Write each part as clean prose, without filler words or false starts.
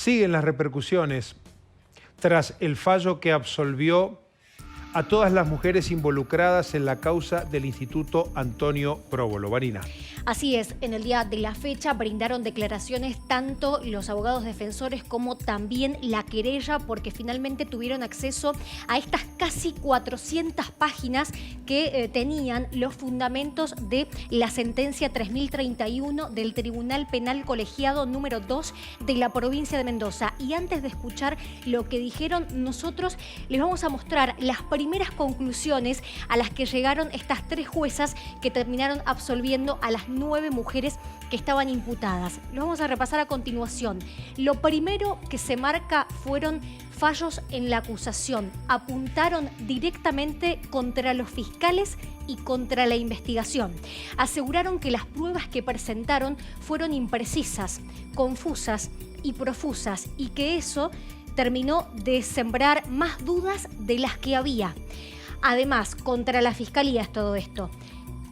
Siguen las repercusiones tras el fallo que absolvió a todas las mujeres involucradas en la causa del Instituto Antonio Próbolo. Vanina. Así es, en el día de la fecha brindaron declaraciones tanto los abogados defensores como también la querella, porque finalmente tuvieron acceso a estas casi 400 páginas que tenían los fundamentos de la sentencia 3031 del Tribunal Penal Colegiado número 2 de la provincia de Mendoza. Y antes de escuchar lo que dijeron, nosotros les vamos a mostrar las primeras conclusiones a las que llegaron estas tres juezas que terminaron absolviendo a las 9 mujeres que estaban imputadas. Lo vamos a repasar a continuación. Lo primero que se marca fueron fallos en la acusación. Apuntaron directamente contra los fiscales y contra la investigación. Aseguraron que las pruebas que presentaron fueron imprecisas, confusas y profusas, y que eso terminó de sembrar más dudas de las que había. Además, contra la Fiscalía es todo esto.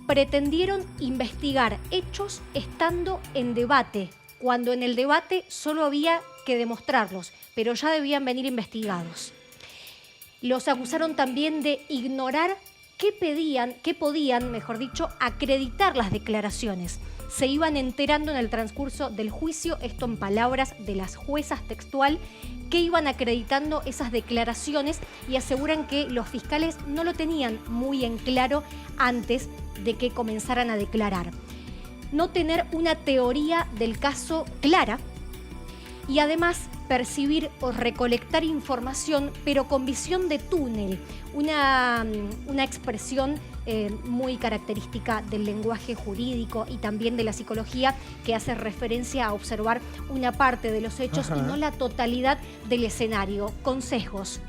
Pretendieron investigar hechos estando en debate, cuando en el debate solo había que demostrarlos, pero ya debían venir investigados. Los acusaron también de ignorar que podían, mejor dicho, acreditar las declaraciones. Se iban enterando en el transcurso del juicio, esto en palabras de las juezas textual, que iban acreditando esas declaraciones, y aseguran que los fiscales no lo tenían muy en claro antes de que comenzaran a declarar. No tener una teoría del caso clara y además percibir o recolectar información, pero con visión de túnel, una expresión muy característica del lenguaje jurídico y también de la psicología, que hace referencia a observar una parte de los hechos y no la totalidad del escenario. Consejos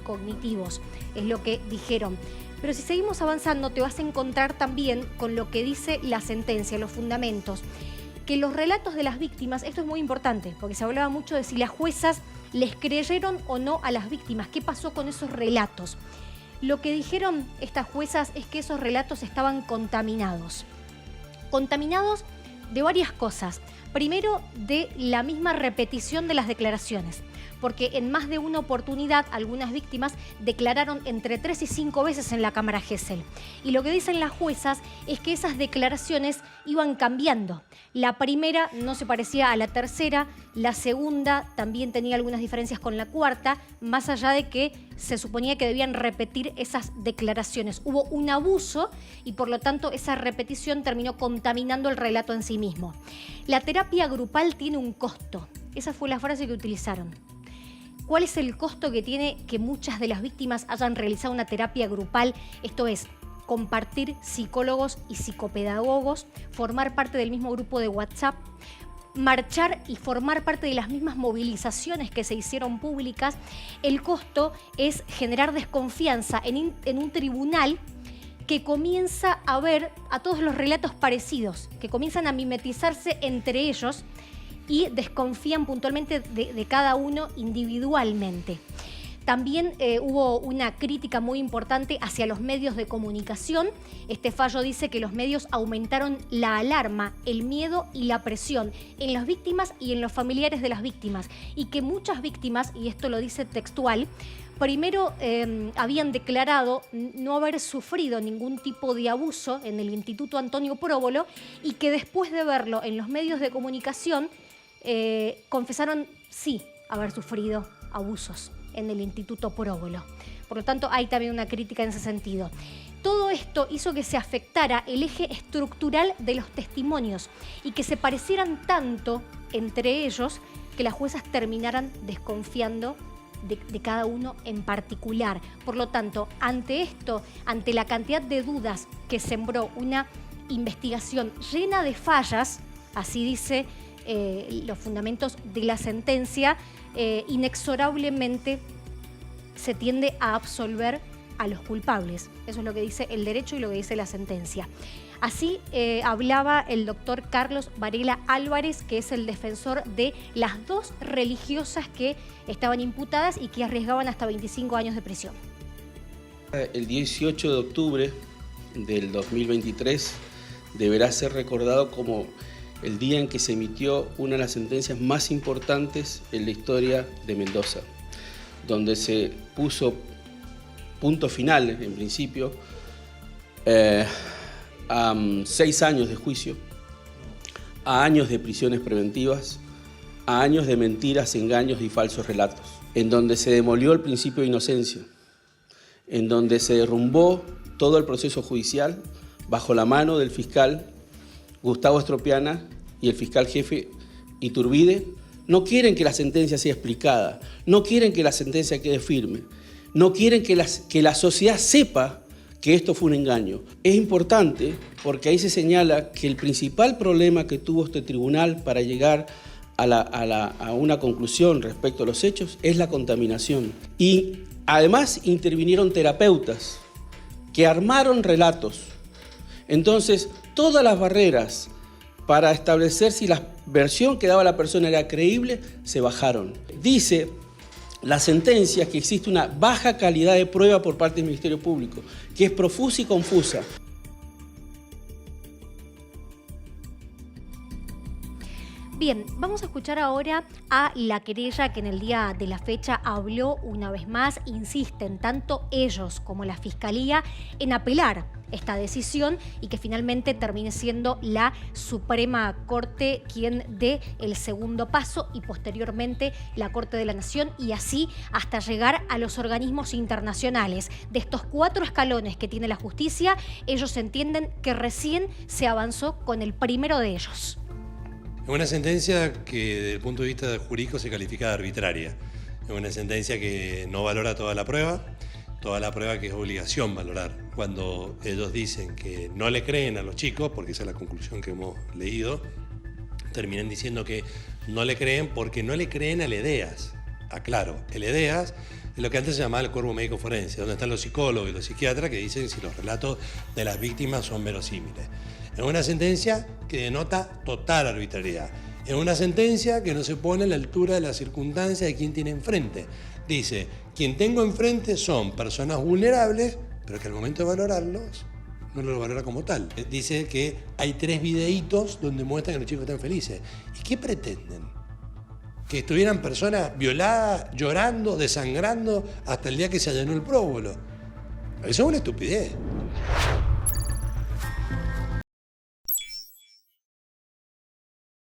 cognitivos, es lo que dijeron. Pero si seguimos avanzando, te vas a encontrar también con lo que dice la sentencia, los fundamentos. Que los relatos de las víctimas, esto es muy importante, porque se hablaba mucho de si las juezas les creyeron o no a las víctimas, qué pasó con esos relatos. Lo que dijeron estas juezas es que esos relatos estaban contaminados. Contaminados de varias cosas. Primero, de la misma repetición de las declaraciones, porque en más de una oportunidad algunas víctimas declararon entre 3 y 5 veces en la cámara Gesell. Y lo que dicen las juezas es que esas declaraciones iban cambiando. La primera no se parecía a la tercera, la segunda también tenía algunas diferencias con la cuarta, más allá de que se suponía que debían repetir esas declaraciones. Hubo un abuso y por lo tanto esa repetición terminó contaminando el relato en sí mismo. La terapia grupal tiene un costo. Esa fue la frase que utilizaron. ¿Cuál es el costo que tiene que muchas de las víctimas hayan realizado una terapia grupal? Esto es, compartir psicólogos y psicopedagogos, formar parte del mismo grupo de WhatsApp, marchar y formar parte de las mismas movilizaciones que se hicieron públicas. El costo es generar desconfianza en un tribunal que comienza a ver a todos los relatos parecidos, que comienzan a mimetizarse entre ellos y desconfían puntualmente de cada uno individualmente. También hubo una crítica muy importante hacia los medios de comunicación. Este fallo dice que los medios aumentaron la alarma, el miedo y la presión en las víctimas y en los familiares de las víctimas, y que muchas víctimas, y esto lo dice textual, primero habían declarado no haber sufrido ningún tipo de abuso en el Instituto Antonio Próbolo, y que después de verlo en los medios de comunicación confesaron sí haber sufrido abusos en el Instituto Próbolo. Por lo tanto, hay también una crítica en ese sentido. Todo esto hizo que se afectara el eje estructural de los testimonios y que se parecieran tanto entre ellos que las juezas terminaran desconfiando de cada uno en particular. Por lo tanto, ante esto, ante la cantidad de dudas que sembró una investigación llena de fallas, así dice los fundamentos de la sentencia, inexorablemente se tiende a absolver a los culpables. Eso es lo que dice el derecho y lo que dice la sentencia. Así hablaba el doctor Carlos Varela Álvarez, que es el defensor de las dos religiosas que estaban imputadas y que arriesgaban hasta 25 años de prisión. El 18 de octubre del 2023 deberá ser recordado como el día en que se emitió una de las sentencias más importantes en la historia de Mendoza, donde se puso punto final, en principio, a 6 años de juicio, a años de prisiones preventivas, a años de mentiras, engaños y falsos relatos, en donde se demolió el principio de inocencia, en donde se derrumbó todo el proceso judicial bajo la mano del fiscal Gustavo Estropiana y el fiscal jefe Iturbide. No quieren que la sentencia sea explicada, no quieren que la sentencia quede firme, no quieren que la sociedad sepa que esto fue un engaño. Es importante porque ahí se señala que el principal problema que tuvo este tribunal para llegar a una conclusión respecto a los hechos es la contaminación. Y además intervinieron terapeutas que armaron relatos. Entonces, todas las barreras para establecer si la versión que daba la persona era creíble, se bajaron. Dice la sentencia que existe una baja calidad de prueba por parte del Ministerio Público, que es profusa y confusa. Bien, vamos a escuchar ahora a la querella que en el día de la fecha habló una vez más. Insisten tanto ellos como la Fiscalía en apelar esta decisión y que finalmente termine siendo la Suprema Corte quien dé el segundo paso y posteriormente la Corte de la Nación y así hasta llegar a los organismos internacionales. De estos 4 escalones que tiene la justicia, ellos entienden que recién se avanzó con el primero de ellos. Es una sentencia que desde el punto de vista jurídico se califica de arbitraria. Es una sentencia que no valora toda la prueba que es obligación valorar. Cuando ellos dicen que no le creen a los chicos, porque esa es la conclusión que hemos leído, terminan diciendo que no le creen porque no le creen al EDEAS. Aclaro, el EDEAS es lo que antes se llamaba el cuerpo médico forense, donde están los psicólogos y los psiquiatras que dicen si los relatos de las víctimas son verosímiles. Es una sentencia que denota total arbitrariedad. Es una sentencia que no se pone a la altura de las circunstancias de quien tiene enfrente. Dice, quien tengo enfrente son personas vulnerables, pero que al momento de valorarlos no lo valora como tal. Dice que hay 3 videitos donde muestran que los chicos están felices. ¿Y qué pretenden? Que estuvieran personas violadas, llorando, desangrando, hasta el día que se allanó el próbulo. Eso es una estupidez.